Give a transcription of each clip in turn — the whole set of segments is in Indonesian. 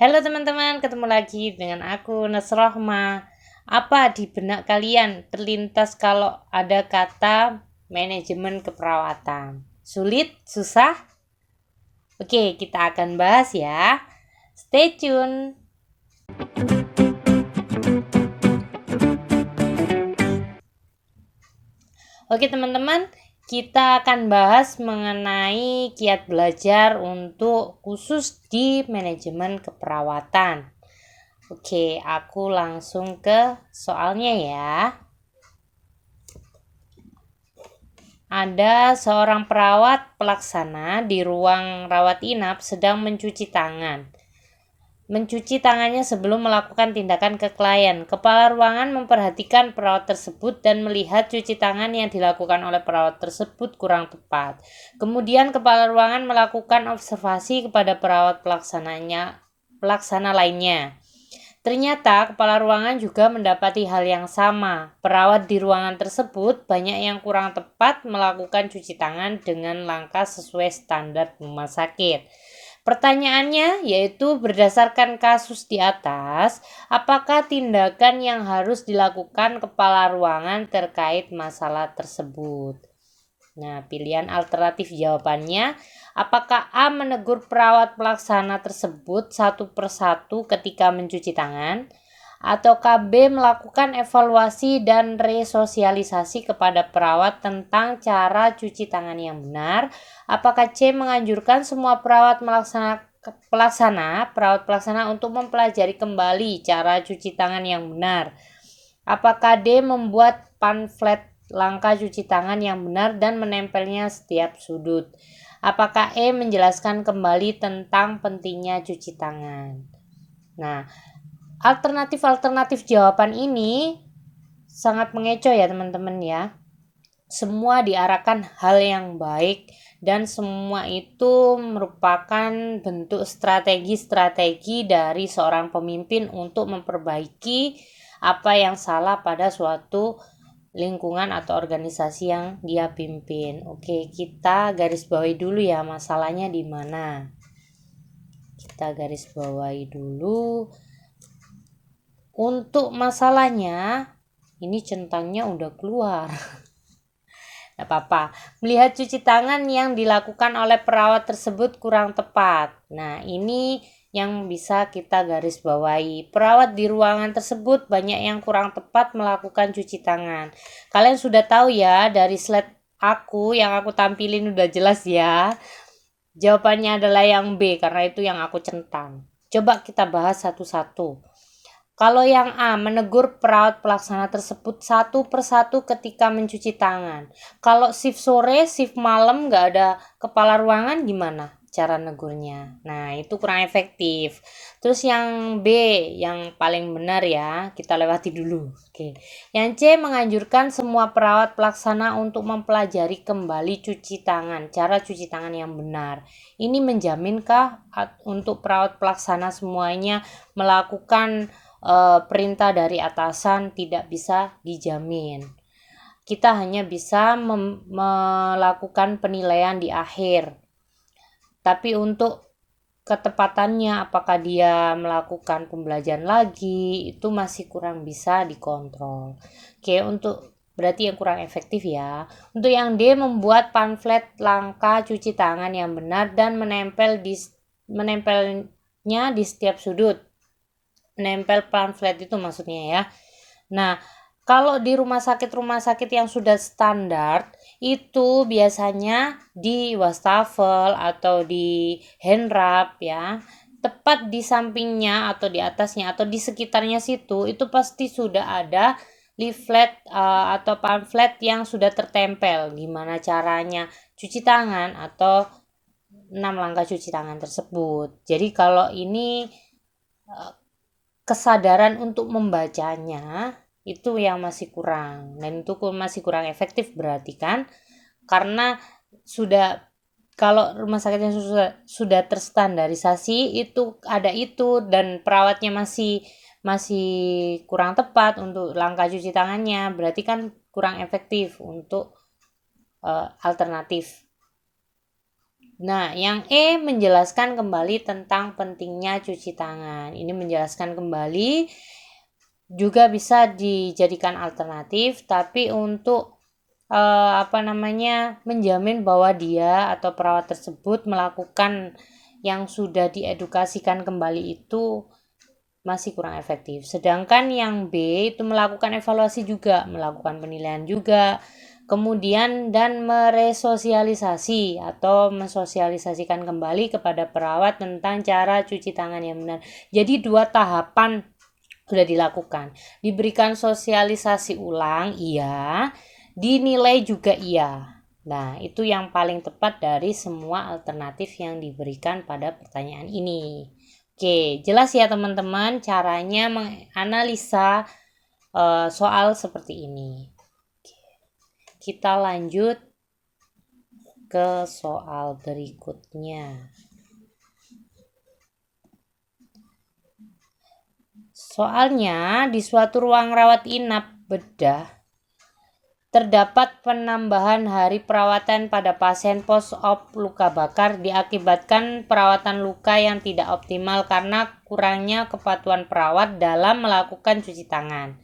Halo teman-teman, ketemu lagi dengan aku Nasrohma. Apa di benak kalian terlintas kalau ada kata manajemen keperawatan? Sulit? Susah? Oke, kita akan bahas ya. Stay tune. Oke teman-teman, kita akan bahas mengenai kiat belajar untuk khusus di manajemen keperawatan. Oke, aku langsung ke soalnya ya. Ada seorang perawat pelaksana di ruang rawat inap sedang mencuci tangan. Mencuci tangannya sebelum melakukan tindakan ke klien. Kepala ruangan memperhatikan perawat tersebut dan melihat cuci tangan yang dilakukan oleh perawat tersebut kurang tepat. Kemudian kepala ruangan melakukan observasi kepada perawat pelaksana lainnya. Ternyata kepala ruangan juga mendapati hal yang sama. Perawat di ruangan tersebut banyak yang kurang tepat melakukan cuci tangan dengan langkah sesuai standar rumah sakit. Pertanyaannya yaitu berdasarkan kasus di atas, apakah tindakan yang harus dilakukan kepala ruangan terkait masalah tersebut? Nah, pilihan alternatif jawabannya, apakah A menegur perawat pelaksana tersebut satu persatu ketika mencuci tangan? Atau B melakukan evaluasi dan resosialisasi kepada perawat tentang cara cuci tangan yang benar? Apakah C menganjurkan semua perawat pelaksana untuk mempelajari kembali cara cuci tangan yang benar? Apakah D membuat pamflet langkah cuci tangan yang benar dan menempelnya setiap sudut? Apakah E menjelaskan kembali tentang pentingnya cuci tangan? Nah, alternatif jawaban ini sangat mengecoh ya teman-teman ya. Semua diarahkan hal yang baik dan semua itu merupakan bentuk strategi dari seorang pemimpin untuk memperbaiki apa yang salah pada suatu lingkungan atau organisasi yang dia pimpin. Oke, kita garis bawahi dulu ya masalahnya di mana. Kita garis bawahi dulu. Untuk masalahnya, ini centangnya udah keluar. Gak apa-apa. Melihat cuci tangan yang dilakukan oleh perawat tersebut kurang tepat. Nah, ini yang bisa kita garis bawahi. Perawat di ruangan tersebut banyak yang kurang tepat melakukan cuci tangan. Kalian sudah tahu ya dari slide aku yang aku tampilin udah jelas ya. Jawabannya adalah yang B karena itu yang aku centang. Coba kita bahas satu-satu. Kalau yang A, menegur perawat pelaksana tersebut satu persatu ketika mencuci tangan. Kalau shift sore, shift malam nggak ada kepala ruangan gimana cara negurnya? Nah, itu kurang efektif. Terus yang B, yang paling benar ya, kita lewati dulu. Oke. Yang C, menganjurkan semua perawat pelaksana untuk mempelajari kembali cuci tangan, cara cuci tangan yang benar. Ini menjaminkah untuk perawat pelaksana semuanya melakukan perintah dari atasan? Tidak bisa dijamin. Kita hanya bisa melakukan penilaian di akhir. Tapi untuk ketepatannya, apakah dia melakukan pembelajaran lagi, itu masih kurang bisa dikontrol. Oke, untuk berarti yang kurang efektif ya. Untuk yang D, membuat pamflet langkah cuci tangan yang benar dan menempelnya di setiap sudut. Nempel pamflet itu maksudnya ya. Nah, kalau di rumah sakit yang sudah standar itu biasanya di wastafel atau di handwrap ya, tepat di sampingnya atau di atasnya atau di sekitarnya situ itu pasti sudah ada leaflet atau pamflet yang sudah tertempel gimana caranya cuci tangan atau 6 langkah cuci tangan tersebut. Jadi kalau ini kesadaran untuk membacanya itu yang masih kurang, dan itu masih kurang efektif berarti kan, karena sudah kalau rumah sakitnya sudah terstandarisasi itu ada itu dan perawatnya masih kurang tepat untuk langkah cuci tangannya, berarti kan kurang efektif untuk alternatif. Nah, yang E menjelaskan kembali tentang pentingnya cuci tangan. Ini menjelaskan kembali juga bisa dijadikan alternatif, tapi untuk menjamin bahwa dia atau perawat tersebut melakukan yang sudah diedukasikan kembali itu masih kurang efektif. Sedangkan yang B itu melakukan evaluasi juga, melakukan penilaian juga, kemudian dan meresosialisasi atau mensosialisasikan kembali kepada perawat tentang cara cuci tangan yang benar. Jadi 2 tahapan sudah dilakukan. Diberikan sosialisasi ulang, iya. Dinilai juga iya. Nah, itu yang paling tepat dari semua alternatif yang diberikan pada pertanyaan ini. Oke, jelas ya teman-teman caranya menganalisa soal seperti ini. Kita lanjut ke soal berikutnya. Soalnya di suatu ruang rawat inap bedah terdapat penambahan hari perawatan pada pasien post-op luka bakar diakibatkan perawatan luka yang tidak optimal karena kurangnya kepatuhan perawat dalam melakukan cuci tangan.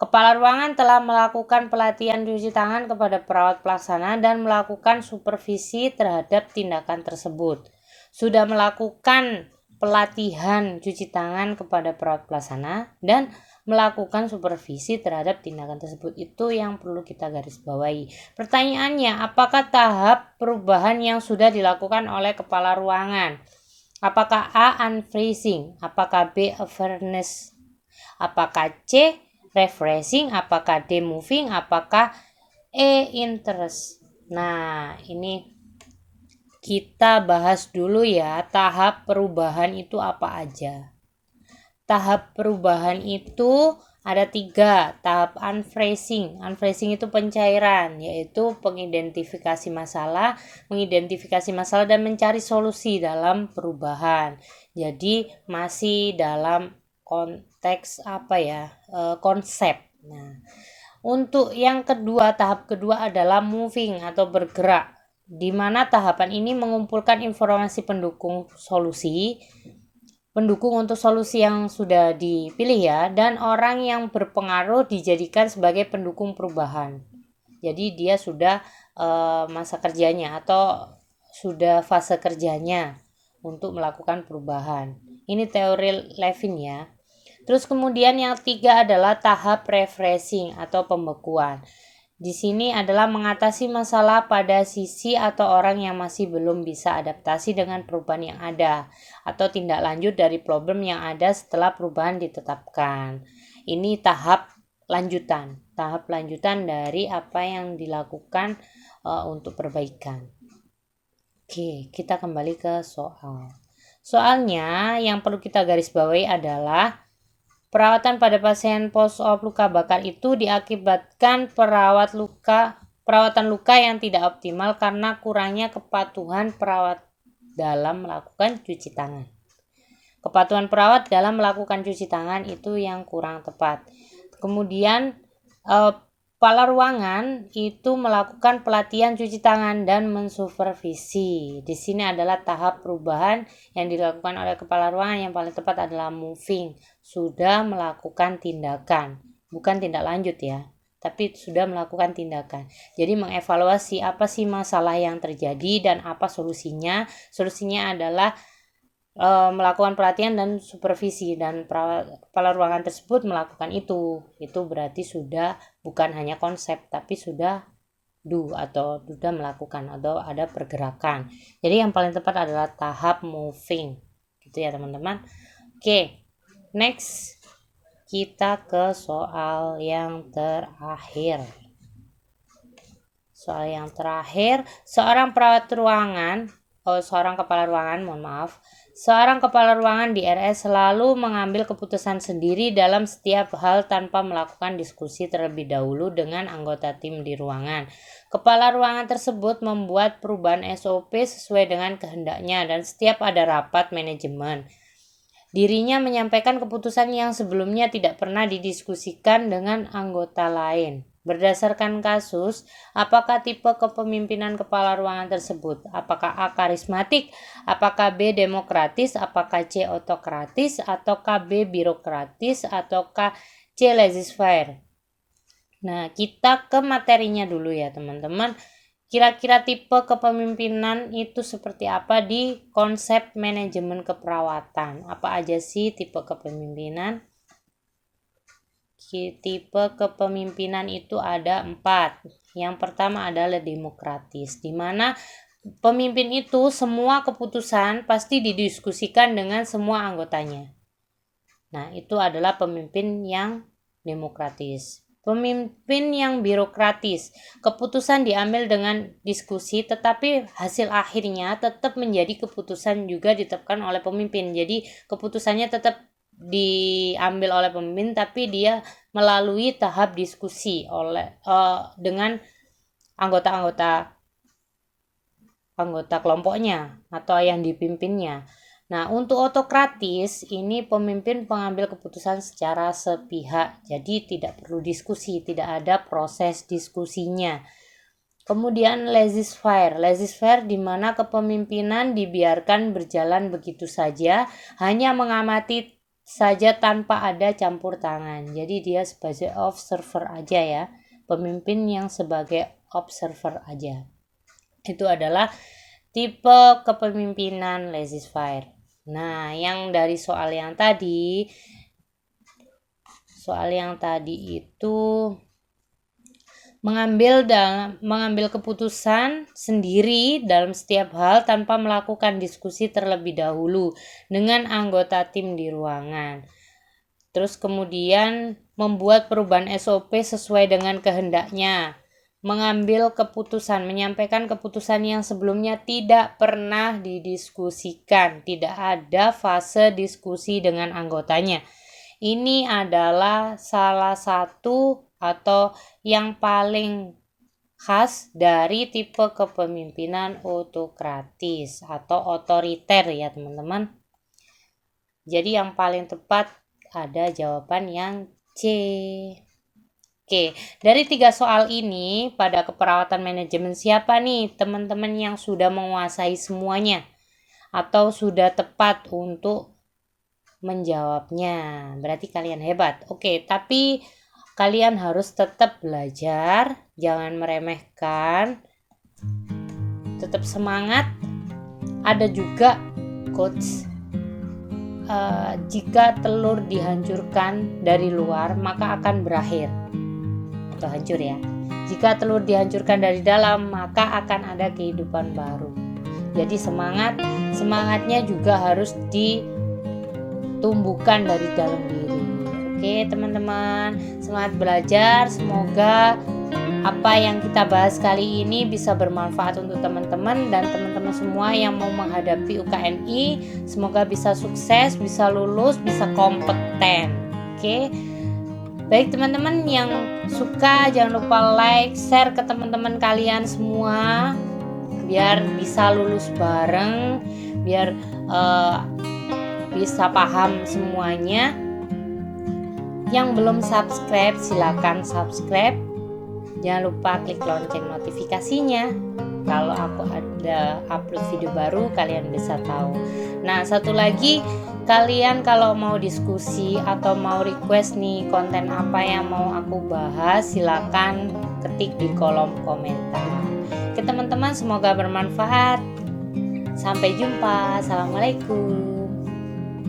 Kepala ruangan telah melakukan pelatihan cuci tangan kepada perawat pelaksana dan melakukan supervisi terhadap tindakan tersebut. Sudah melakukan pelatihan cuci tangan kepada perawat pelaksana dan melakukan supervisi terhadap tindakan tersebut. Itu yang perlu kita garis bawahi. Pertanyaannya, apakah tahap perubahan yang sudah dilakukan oleh kepala ruangan? Apakah A. unfreezing? Apakah B. awareness? Apakah C. refreshing? Apakah D. moving? Apakah E. interest? Nah, ini kita bahas dulu ya, tahap perubahan itu apa aja. Tahap perubahan itu ada 3. Tahap unfreezing. Unfreezing itu pencairan, yaitu mengidentifikasi masalah dan mencari solusi dalam perubahan. Jadi masih dalam konteks konsep. Nah, untuk yang kedua, tahap kedua adalah moving atau bergerak, di mana tahapan ini mengumpulkan informasi pendukung untuk solusi yang sudah dipilih ya, dan orang yang berpengaruh dijadikan sebagai pendukung perubahan. Jadi dia sudah masa kerjanya atau sudah fase kerjanya untuk melakukan perubahan. Ini teori Levin ya. Terus kemudian yang 3 adalah tahap refreshing atau pembekuan. Di sini adalah mengatasi masalah pada sisi atau orang yang masih belum bisa adaptasi dengan perubahan yang ada atau tindak lanjut dari problem yang ada setelah perubahan ditetapkan. Ini tahap lanjutan dari apa yang dilakukan untuk perbaikan. Oke, kita kembali ke soal. Soalnya yang perlu kita garis bawahi adalah perawatan pada pasien post-op luka bakar itu diakibatkan perawatan luka yang tidak optimal karena kurangnya kepatuhan perawat dalam melakukan cuci tangan. Kepatuhan perawat dalam melakukan cuci tangan itu yang kurang tepat. Kemudian kepala ruangan itu melakukan pelatihan cuci tangan dan mensupervisi. Di sini adalah tahap perubahan yang dilakukan oleh kepala ruangan, yang paling tepat adalah moving. Sudah melakukan tindakan, bukan tindak lanjut ya, tapi sudah melakukan tindakan. Jadi mengevaluasi apa sih masalah yang terjadi dan apa solusinya. Solusinya adalah melakukan pelatihan dan supervisi, dan kepala ruangan tersebut melakukan itu berarti sudah bukan hanya konsep tapi sudah atau sudah melakukan atau ada pergerakan. Jadi yang paling tepat adalah tahap moving gitu ya teman-teman. Oke, next kita ke soal yang terakhir. Seorang kepala ruangan di RS selalu mengambil keputusan sendiri dalam setiap hal tanpa melakukan diskusi terlebih dahulu dengan anggota tim di ruangan. Kepala ruangan tersebut membuat perubahan SOP sesuai dengan kehendaknya dan setiap ada rapat manajemen, dirinya menyampaikan keputusan yang sebelumnya tidak pernah didiskusikan dengan anggota lain. Berdasarkan kasus, apakah tipe kepemimpinan kepala ruangan tersebut? Apakah A. karismatik, apakah B. demokratis, apakah C. otokratis, ataukah B. birokratis, ataukah C. laissez-faire? Nah, kita ke materinya dulu ya teman-teman. Kira-kira tipe kepemimpinan itu seperti apa di konsep manajemen keperawatan? Apa aja sih tipe kepemimpinan? Tipe kepemimpinan itu ada 4. Yang pertama adalah demokratis, di mana pemimpin itu semua keputusan pasti didiskusikan dengan semua anggotanya. Nah, itu adalah pemimpin yang demokratis. Pemimpin yang birokratis, keputusan diambil dengan diskusi, tetapi hasil akhirnya tetap menjadi keputusan juga ditetapkan oleh pemimpin. Jadi keputusannya tetap diambil oleh pemimpin, tapi dia melalui tahap diskusi dengan anggota kelompoknya atau yang dipimpinnya. Nah, untuk otokratis ini pemimpin pengambil keputusan secara sepihak, jadi tidak perlu diskusi, tidak ada proses diskusinya. Kemudian laissez-faire di mana kepemimpinan dibiarkan berjalan begitu saja, hanya mengamati saja tanpa ada campur tangan. Jadi dia sebagai observer aja ya, pemimpin yang sebagai observer aja. Itu adalah tipe kepemimpinan laissez-faire. Nah, yang dari soal yang tadi itu mengambil keputusan sendiri dalam setiap hal tanpa melakukan diskusi terlebih dahulu dengan anggota tim di ruangan. Terus kemudian membuat perubahan SOP sesuai dengan kehendaknya. Menyampaikan keputusan yang sebelumnya tidak pernah didiskusikan, tidak ada fase diskusi dengan anggotanya. Ini adalah salah satu atau yang paling khas dari tipe kepemimpinan otokratis atau otoriter ya teman-teman. Jadi yang paling tepat ada jawaban yang C. Oke, dari 3 soal ini pada keperawatan manajemen siapa nih teman-teman yang sudah menguasai semuanya atau sudah tepat untuk menjawabnya? Berarti kalian hebat. Oke, tapi kalian harus tetap belajar, jangan meremehkan, tetap semangat. Ada juga quotes, jika telur dihancurkan dari luar maka akan berakhir atau hancur ya. Jika telur dihancurkan dari dalam maka akan ada kehidupan baru. Jadi semangatnya juga harus ditumbuhkan dari dalam diri. Oke teman-teman, semangat belajar. Semoga apa yang kita bahas kali ini bisa bermanfaat untuk teman-teman dan teman-teman semua yang mau menghadapi UKNI. Semoga bisa sukses, bisa lulus, bisa kompeten. Oke. Baik teman-teman yang suka jangan lupa like, share ke teman-teman kalian semua biar bisa lulus bareng, biar bisa paham semuanya. Yang belum subscribe silakan subscribe. Jangan lupa klik lonceng notifikasinya. Kalau aku ada upload video baru kalian bisa tahu. Nah, satu lagi, kalian kalau mau diskusi atau mau request nih konten apa yang mau aku bahas, silakan ketik di kolom komentar. Oke teman-teman, semoga bermanfaat. Sampai jumpa. Assalamualaikum.